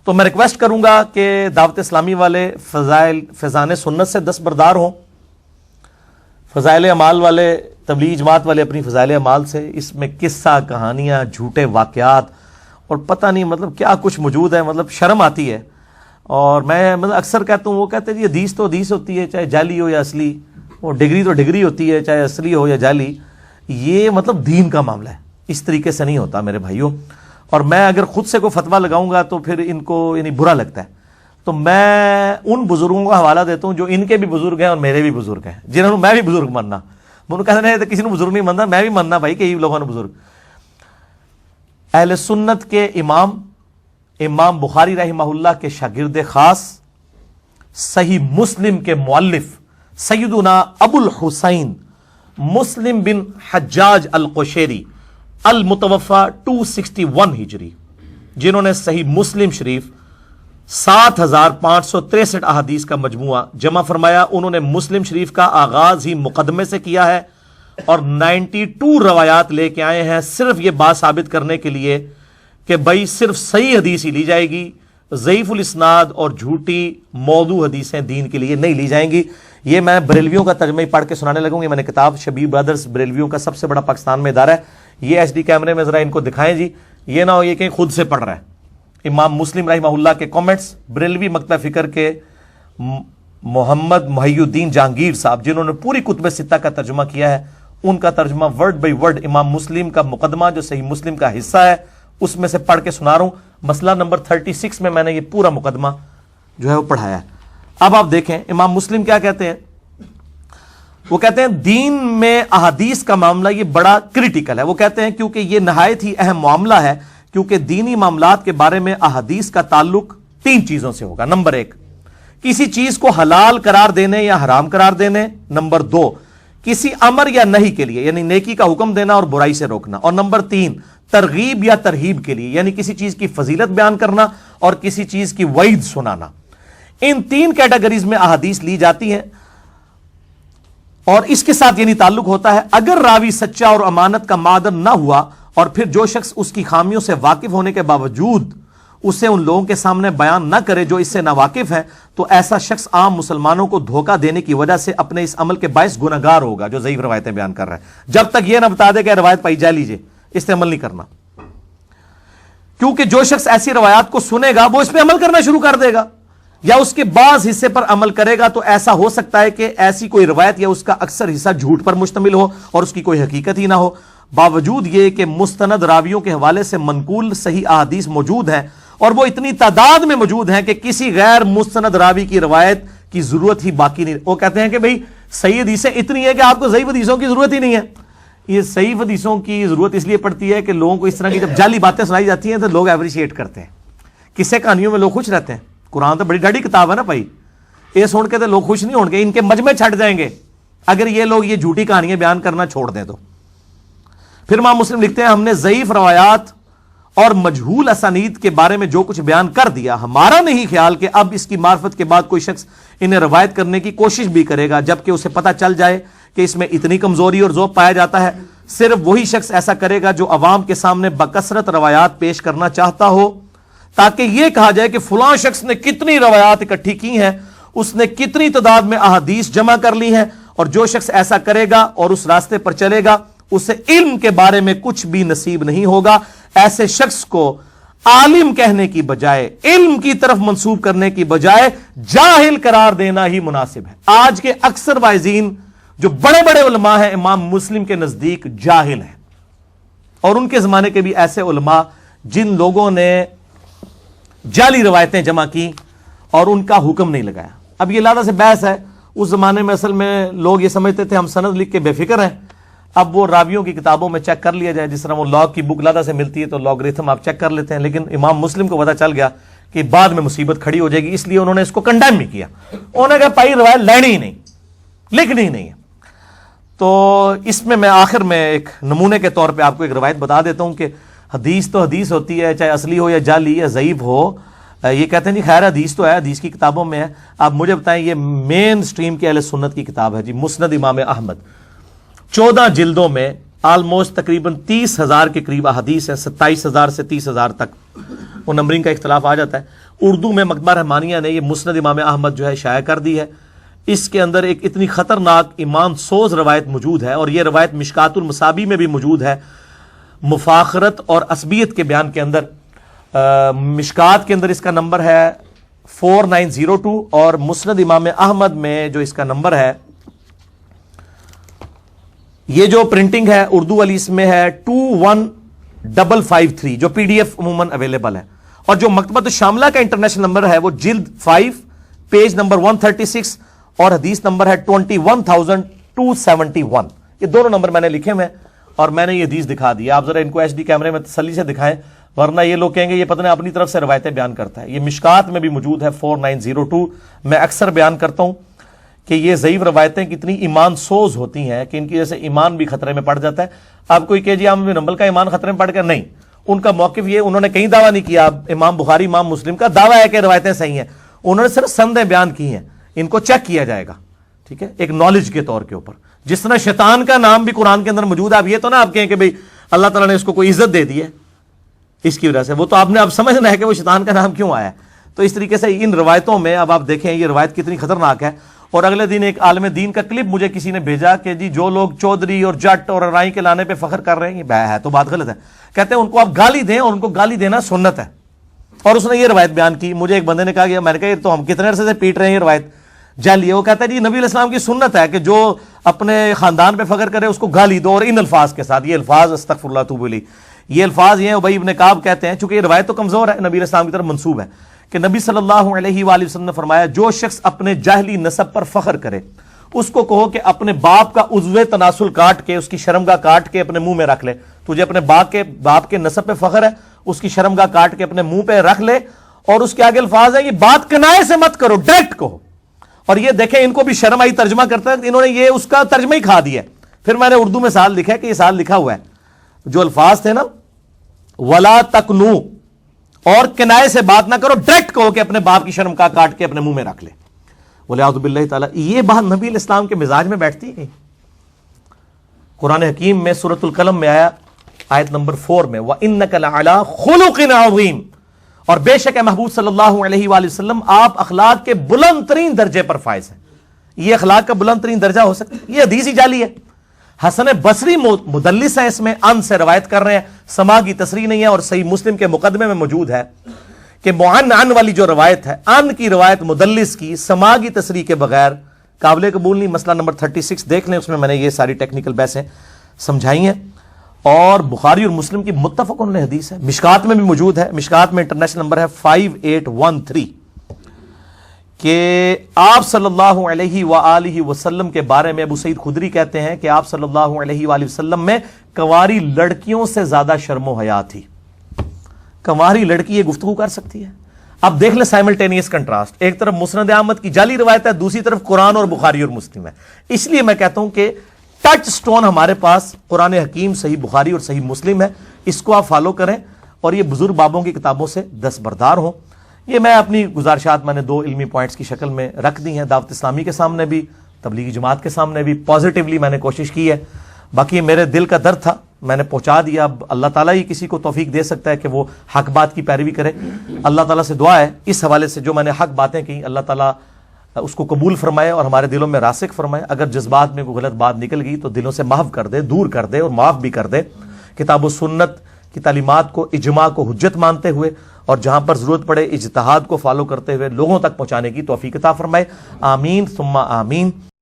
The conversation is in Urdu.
تو میں ریکویسٹ کروں گا کہ دعوت اسلامی والے فیضان سنت سے دستبردار ہوں، فضائل اعمال والے، تبلیغ جماعت والے اپنی فضائل اعمال سے. اس میں قصہ کہانیاں، جھوٹے واقعات اور پتہ نہیں مطلب کیا کچھ موجود ہے، مطلب شرم آتی ہے. اور میں مطلب اکثر کہتا ہوں، وہ کہتے ہیں جی حدیث تو حدیث ہوتی ہے، چاہے جعلی ہو یا اصلی، اور ڈگری تو ڈگری ہوتی ہے، چاہے اصلی ہو یا جعلی. یہ مطلب دین کا معاملہ ہے، اس طریقے سے نہیں ہوتا میرے بھائیوں. اور میں اگر خود سے کوئی فتویٰ لگاؤں گا تو پھر ان کو یعنی برا لگتا ہے. تو میں ان بزرگوں کا حوالہ دیتا ہوں جو ان کے بھی بزرگ ہیں اور میرے بھی بزرگ ہیں، جنہوں نے میں بھی بزرگ ماننا. انہوں نے کہا نہیں کسی نے بزرگ نہیں ماننا، میں بھی ماننا بھائی کہ یہ لوگوں نے بزرگ. اہل سنت کے امام بخاری رحمہ اللہ کے شاگرد خاص، صحیح مسلم کے مؤلف سیدنا ابو الحسین مسلم بن حجاج القشیری المتوفى 261 ہجری، جنہوں نے صحیح مسلم شریف 7563 احادیث کا مجموعہ جمع فرمایا. انہوں نے مسلم شریف کا آغاز ہی مقدمے سے کیا ہے اور 92 روایات لے کے آئے ہیں، صرف یہ بات ثابت کرنے کے لیے کہ بھائی صرف صحیح حدیث ہی لی جائے گی، ضعیف الاسناد اور جھوٹی موضوع حدیثیں دین کے لیے نہیں لی جائیں گی. یہ میں بریلویوں کا ترجمہ ہی پڑھ کے سنانے لگوں گی. میں نے کتاب شبیر برادرز بریلویوں کا سب سے بڑا پاکستان میں ادارہ ہے، یہ ایچ ڈی کیمرے میں ذرا ان کو دکھائیں جی، یہ نہ ہو یہ کہ خود سے پڑھ رہا ہے. امام مسلم رحمہ اللہ کے کامنٹس، بریلوی مکتبہ فکر کے محمد محی الدین جہانگیر صاحب جنہوں نے پوری کتب ستہ کا ترجمہ کیا ہے، ان کا ترجمہ ورڈ بائی ورڈ امام مسلم کا مقدمہ جو صحیح مسلم کا حصہ ہے اس میں سے پڑھ کے سنا رہا ہوں. مسئلہ نمبر 36 میں نے یہ پورا مقدمہ جو ہے وہ پڑھایا ہے. اب آپ دیکھیں امام مسلم کیا کہتے ہیں. وہ کہتے ہیں دین میں احادیث کا معاملہ یہ بڑا کریٹیکل ہے. وہ کہتے ہیں کیونکہ یہ نہایت ہی اہم معاملہ ہے، کیونکہ دینی معاملات کے بارے میں احادیث کا تعلق 3 چیزوں سے ہوگا. نمبر 1 کسی چیز کو حلال قرار دینے یا حرام قرار دینے. نمبر 2 کسی امر یا نہی کے لیے یعنی نیکی کا حکم دینا اور برائی سے روکنا. اور نمبر 3 ترغیب یا ترہیب کے لیے یعنی کسی چیز کی فضیلت بیان کرنا اور کسی چیز کی وعید سنانا. ان 3 کیٹیگریز میں احادیث لی جاتی ہیں اور اس کے ساتھ یعنی تعلق ہوتا ہے. اگر راوی سچا اور امانت کا معدن نہ ہوا اور پھر جو شخص اس کی خامیوں سے واقف ہونے کے باوجود اسے ان لوگوں کے سامنے بیان نہ کرے جو اس سے ناواقف ہیں، تو ایسا شخص عام مسلمانوں کو دھوکہ دینے کی وجہ سے اپنے اس عمل کے باعث گنہگار ہوگا جو ضعیف روایتیں بیان کر رہا ہے. جب تک یہ نہ بتا دے کہ روایت پائی جا لیجئے، اس سے عمل نہیں کرنا. کیونکہ جو شخص ایسی روایات کو سنے گا وہ اس پہ عمل کرنا شروع کر دے گا یا اس کے بعض حصے پر عمل کرے گا، تو ایسا ہو سکتا ہے کہ ایسی کوئی روایت یا اس کا اکثر حصہ جھوٹ پر مشتمل ہو اور اس کی کوئی حقیقت ہی نہ ہو. باوجود یہ کہ مستند راویوں کے حوالے سے منقول صحیح احادیث موجود ہیں اور وہ اتنی تعداد میں موجود ہیں کہ کسی غیر مستند راوی کی روایت کی ضرورت ہی باقی نہیں. وہ کہتے ہیں کہ بھئی صحیح حدیثیں اتنی ہیں کہ آپ کو ضعیف حدیثوں کی ضرورت ہی نہیں ہے. یہ صحیح حدیثوں کی ضرورت اس لیے پڑتی ہے کہ لوگوں کو اس طرح کی جب جعلی باتیں سنائی جاتی ہیں تو لوگ اپریشیٹ کرتے ہیں. قصے کہانیوں میں لوگ خوش رہتے ہیں. قرآن تو بڑی ڈاڑی کتاب ہے نا بھائی، یہ سن کے تو لوگ خوش نہیں ہوں گے، ان کے مجمع چھٹ جائیں گے اگر یہ لوگ یہ جھوٹی کہانیاں بیان کرنا چھوڑ دیں تو. پھر امام مسلم لکھتے ہیں ہم نے ضعیف روایات اور مجہول اسانید کے بارے میں جو کچھ بیان کر دیا، ہمارا نہیں خیال کہ اب اس کی معرفت کے بعد کوئی شخص انہیں روایت کرنے کی کوشش بھی کرے گا جبکہ اسے پتہ چل جائے کہ اس میں اتنی کمزوری اور ذوق پایا جاتا ہے. صرف وہی شخص ایسا کرے گا جو عوام کے سامنے بکثرت روایات پیش کرنا چاہتا ہو تاکہ یہ کہا جائے کہ فلاں شخص نے کتنی روایات اکٹھی کی ہیں، اس نے کتنی تعداد میں احادیث جمع کر لی ہیں. اور جو شخص ایسا کرے گا اور اس راستے پر چلے گا اسے علم کے بارے میں کچھ بھی نصیب نہیں ہوگا. ایسے شخص کو عالم کہنے کی بجائے، علم کی طرف منسوب کرنے کی بجائے جاہل قرار دینا ہی مناسب ہے. آج کے اکثر واعظین جو بڑے بڑے علماء ہیں امام مسلم کے نزدیک جاہل ہیں، اور ان کے زمانے کے بھی ایسے علماء جن لوگوں نے جعلی روایتیں جمع کی اور ان کا حکم نہیں لگایا. اب یہ لادہ سے بحث ہے. اس زمانے میں اصل میں لوگ یہ سمجھتے تھے ہم سند لکھ کے بے فکر ہیں. اب وہ راویوں کی کتابوں میں چیک کر لیا جائے، جس طرح وہ لاگ کی بک لادہ سے ملتی ہے تو لاگریتھم آپ چیک کر لیتے ہیں. لیکن امام مسلم کو پتہ چل گیا کہ بعد میں مصیبت کھڑی ہو جائے گی، اس لیے انہوں نے اس کو کنڈیم نہیں کیا. انہوں نے کہا پائی روایت لینی ہی نہیں، لکھنی ہی نہیں ہے. تو اس میں آخر میں ایک نمونے کے طور پہ آپ کو ایک روایت بتا دیتا ہوں کہ حدیث تو حدیث ہوتی ہے، چاہے اصلی ہو یا جعلی یا ضعیف ہو. یہ کہتے ہیں جی خیر حدیث تو ہے، حدیث کی کتابوں میں ہے. آپ مجھے بتائیں، یہ مین سٹریم کی اہل سنت کی کتاب ہے جی، مسند امام احمد، 14 جلدوں میں آلموسٹ تقریباً 30,000 کے قریب احادیث ہیں، 27,000 سے 30,000 تک. وہ نمبرنگ کا اختلاف آ جاتا ہے۔ اردو میں مکتبہ رحمانیہ نے یہ مسند امام احمد جو ہے شائع کر دی ہے۔ اس کے اندر ایک اتنی خطرناک ایمان سوز روایت موجود ہے، اور یہ روایت مشکات المصابی میں بھی موجود ہے، مفاخرت اور عصبیت کے بیان کے اندر۔ مشکات کے اندر اس کا نمبر ہے 4902، اور مسند امام احمد میں جو اس کا نمبر ہے، یہ جو پرنٹنگ ہے اردو والی اس میں ہے 21553، جو پی ڈی ایف عموماً اویلیبل ہے۔ اور جو مکتبۃ الشاملہ کا انٹرنیشنل نمبر ہے وہ جلد 5 پیج نمبر 136 اور حدیث نمبر ہے 21271۔ یہ دونوں نمبر میں نے لکھے ہوئے ہیں اور میں نے یہ حدیث دکھا دی۔ آپ ذرا ان کو ایچ ڈی کیمرے میں تسلی سے دکھائیں، ورنہ یہ لوگ کہیں گے یہ پتہ نہیں اپنی طرف سے روایتیں بیان کرتا ہے۔ یہ مشکات میں بھی موجود ہے 4902۔ میں اکثر بیان کرتا ہوں کہ یہ ضعیف روایتیں کتنی ایمان سوز ہوتی ہیں کہ ان کی وجہ سے ایمان بھی خطرے میں پڑ جاتا ہے۔ آپ کوئی کہ جی احمد بن حنبل کا ایمان خطرے میں پڑ گیا، نہیں، ان کا موقف یہ، انہوں نے کہیں دعویٰ نہیں کیا امام بخاری امام مسلم کا دعویٰ ہے کہ روایتیں صحیح ہیں، انہوں نے صرف سندیں بیان کی ہیں، ان کو چیک کیا جائے گا، ٹھیک ہے، ایک نالج کے طور کے اوپر۔ جس طرح شیطان کا نام بھی قرآن کے اندر موجود ہے، اب یہ تو نہ آپ کہیں کہ بھئی اللہ تعالیٰ نے اس کو کوئی عزت دے دی ہے اس کی وجہ سے، وہ تو آپ نے اب سمجھنا ہے کہ وہ شیطان کا نام کیوں آیا ہے۔ تو اس طریقے سے ان روایتوں میں اب آپ دیکھیں یہ روایت کتنی خطرناک ہے۔ اور اگلے دن ایک عالم دین کا کلپ مجھے کسی نے بھیجا کہ جی جو لوگ چودھری اور جٹ اور رائی کے لانے پہ فخر کر رہے ہیں، یہ ہے تو بات غلط ہے، کہتے ہیں ان کو آپ گالی دیں، اور ان کو گالی دینا سنت ہے۔ اور اس نے یہ روایت بیان کی، مجھے ایک بندے نے کہا کہ میں نے کہا یہ تو ہم کتنے عرصے سے پیٹ رہے ہیں، یہ روایت جعلی ہے۔ وہ کہتا ہے جی نبی علیہ السلام کی سنت ہے کہ جو اپنے خاندان پہ فخر کرے اس کو گالی دو، اور ان الفاظ کے ساتھ، یہ الفاظ استغفر اللہ توب الیہ، یہ الفاظ یہ ابی ابن کعب کہتے ہیں، چونکہ یہ روایت تو کمزور ہے، نبی علیہ السلام کی طرف منسوب ہے، کہ نبی صلی اللہ علیہ وآلہ وسلم نے فرمایا جو شخص اپنے جاہلی نسب پر فخر کرے اس کو کہو کہ اپنے باپ کا عضو تناسل کاٹ کے، اس کی شرمگاہ کاٹ کے اپنے منہ میں رکھ لے۔ تجھے اپنے باپ کے نسب پہ فخر ہے، اس کی شرمگاہ کاٹ کے اپنے منہ پہ رکھ لے۔ اور اس کے آگے الفاظ ہے یہ بات کنائے سے مت کرو، ڈائریکٹ کہو۔ اور یہ دیکھیں ان کو بھی شرم آئی ترجمہ کرتا ہے، انہوں نے یہ اس کا ترجمہ ہی کھا دیا ہے۔ پھر میں نے اردو میں سال لکھا ہے کہ یہ سال لکھا ہوا ہے، جو الفاظ تھے نا ولا تکنو، اور کنائے سے بات نہ کرو، ڈائریکٹ کہو کہ اپنے باپ کی شرمگاہ کاٹ کے اپنے منہ میں رکھ لے۔ وَلِعَوْذُ بِاللَّهِ تعالیٰ، یہ بات نبی علیہ السلام کے مزاج میں بیٹھتی ہے۔ قرآن حکیم میں سورۃ القلم میں آیا آیت نمبر 4 میں وَإِنَّكَ لَعَلَىٰ خُلُقٍ عَظِيمٍ، اور بے شک اے محبوب صلی اللہ علیہ وآلہ وسلم آپ اخلاق کے بلند ترین درجے پر فائز ہیں۔ یہ اخلاق کا بلند ترین درجہ ہو سکتا ہے؟ یہ حدیث ہی جعلی ہے۔ حسن بصری مدلس ہے، اس میں ان سے روایت کر رہے ہیں، سما کی تصریح نہیں ہے، اور صحیح مسلم کے مقدمے میں موجود ہے کہ معن عن والی جو روایت ہے، ان کی روایت مدلس کی سما کی تصریح کے بغیر قابل قبول نہیں۔ مسئلہ نمبر 36 دیکھ لیں، اس میں میں نے یہ ساری ٹیکنیکل بحثیں سمجھائی ہیں، اور بخاری اور مسلم کی متفق علیہ حدیث ہے، مشکات میں بھی موجود ہے۔ مشکات میں انٹرنیشنل نمبر ہے 5813، کہ آپ صلی اللہ علیہ وآلہ وسلم کے بارے میں ابو سعید خدری کہتے ہیں کہ آپ صلی اللہ علیہ وآلہ وسلم میں کنواری لڑکیوں سے زیادہ شرم و حیا تھی۔ کنواری لڑکی یہ گفتگو کر سکتی ہے؟ اب دیکھ لیں سائملٹینیس کنٹراسٹ، ایک طرف مسند احمد کی جعلی روایت ہے، دوسری طرف قرآن اور بخاری اور مسلم ہے۔ اس لیے میں کہتا ہوں کہ ٹچ سٹون ہمارے پاس قرآن حکیم، صحیح بخاری اور صحیح مسلم ہے، اس کو آپ فالو کریں، اور یہ بزرگ بابوں کی کتابوں سے دستبردار ہوں۔ یہ میں اپنی گزارشات میں نے 2 علمی پوائنٹس کی شکل میں رکھ دی ہیں، دعوت اسلامی کے سامنے بھی، تبلیغی جماعت کے سامنے بھی، پازیٹیولی میں نے کوشش کی ہے۔ باقی میرے دل کا درد تھا، میں نے پہنچا دیا۔ اب اللہ تعالیٰ ہی کسی کو توفیق دے سکتا ہے کہ وہ حق بات کی پیروی کرے۔ اللہ تعالیٰ سے دعا ہے اس حوالے سے جو میں نے حق باتیں کی، اللہ تعالیٰ اس کو قبول فرمائے اور ہمارے دلوں میں راسخ فرمائے۔ اگر جذبات میں کوئی غلط بات نکل گئی تو دلوں سے محو کر دے، دور کر دے اور معاف بھی کر دے۔ کتاب و سنت کی تعلیمات کو، اجماع کو حجت مانتے ہوئے، اور جہاں پر ضرورت پڑے اجتہاد کو فالو کرتے ہوئے لوگوں تک پہنچانے کی توفیق عطا فرمائے۔ آمین ثم آمین۔